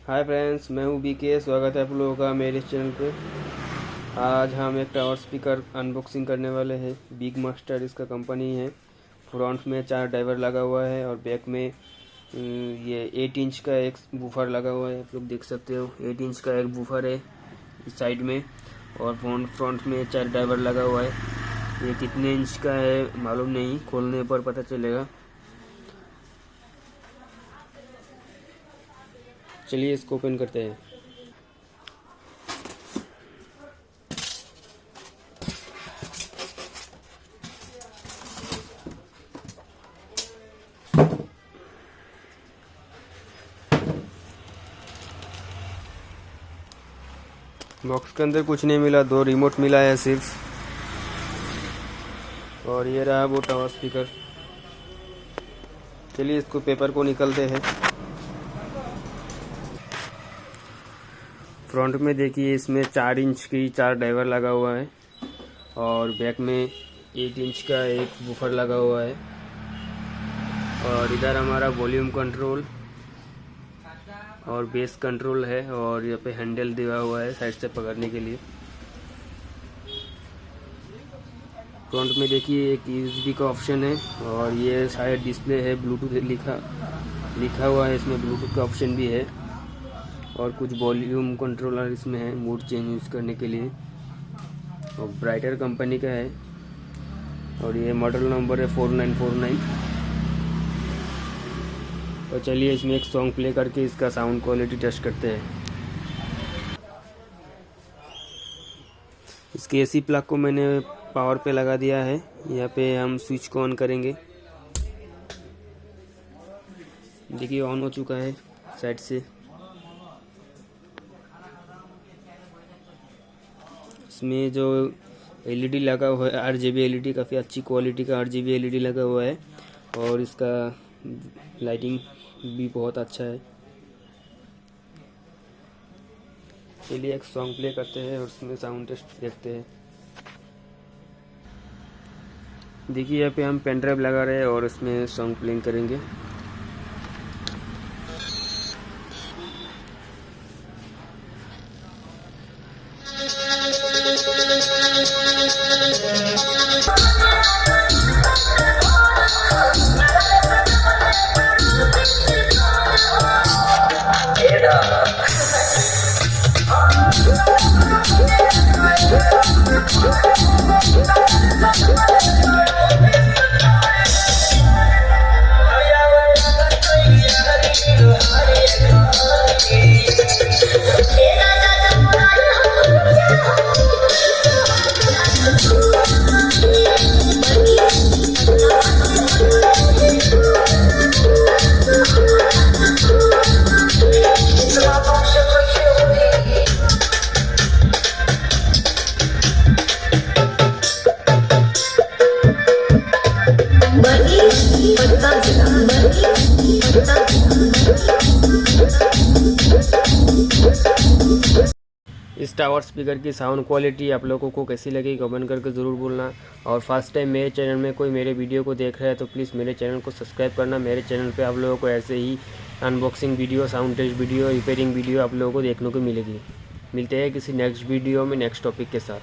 Hi friends, मैं हूँ BK. स्वागत है आप लोगों का मेरे चैनल पे। आज हम एक टावर स्पीकर अनबॉक्सिंग करने वाले हैं। बिग मास्टर इसका कंपनी है। फ्रंट में 4 ड्राइवर लगा हुआ है और बैक में ये 8 इंच का एक बूफर लगा हुआ है। आप लोग देख सकते हो 8 इंच का एक बूफर है इस साइड में, और फ्रंट में 4 ड्राइवर लगा हुआ है। ये कितने इंच का है मालूम नहीं, खोलने पर पता चलेगा। चलिए इसको ओपन करते हैं। बॉक्स के अंदर कुछ नहीं मिला, 2 रिमोट मिला है सिर्फ, और ये रहा वो टावर स्पीकर। चलिए इसको पेपर को निकलते हैं। फ्रंट में देखिए इसमें 4 इंच की 4 ड्राइवर लगा हुआ है, और बैक में 8 इंच का एक बूफर लगा हुआ है, और इधर हमारा वॉल्यूम कंट्रोल और बेस कंट्रोल है, और यहाँ पे हैंडल दिया हुआ है साइड से पकड़ने के लिए। फ्रंट में देखिए एक यूएसबी का ऑप्शन है, और ये शायद डिस्प्ले है। ब्लूटूथ लिखा हुआ है इसमें, ब्लूटूथ का ऑप्शन भी है, और कुछ वॉल्यूम कंट्रोलर इसमें है मूड चेंज यूज़ करने के लिए, और ब्राइटर कंपनी का है, और ये मॉडल नंबर है 4949। तो चलिए इसमें एक सॉन्ग प्ले करके इसका साउंड क्वालिटी टेस्ट करते हैं। इसके एसी प्लग को मैंने पावर पे लगा दिया है। यहाँ पे हम स्विच को ऑन करेंगे। देखिए ऑन हो चुका है साइड से। इसमें जो एलईडी लगा हुआ है आरजीबी एलईडी, काफ़ी अच्छी क्वालिटी का आरजीबी एलईडी लगा हुआ है, और इसका लाइटिंग भी बहुत अच्छा है। चलिए एक सॉन्ग प्ले करते हैं और उसमें साउंड टेस्ट देखते हैं। देखिए यहाँ पे हम पेन ड्राइव लगा रहे हैं और इसमें सॉन्ग प्लेइंग करेंगे। इस टावर स्पीकर की साउंड क्वालिटी आप लोगों को कैसी लगी कमेंट करके ज़रूर बोलना। और फर्स्ट टाइम मेरे चैनल में कोई मेरे वीडियो को देख रहा है तो प्लीज़ मेरे चैनल को सब्सक्राइब करना। मेरे चैनल पे आप लोगों को ऐसे ही unboxing video, sound test video, repairing video आप लोगों को देखने को मिलेगी। मिलते हैं किसी नेक्स्ट वीडियो में नेक्स्ट टॉपिक के साथ।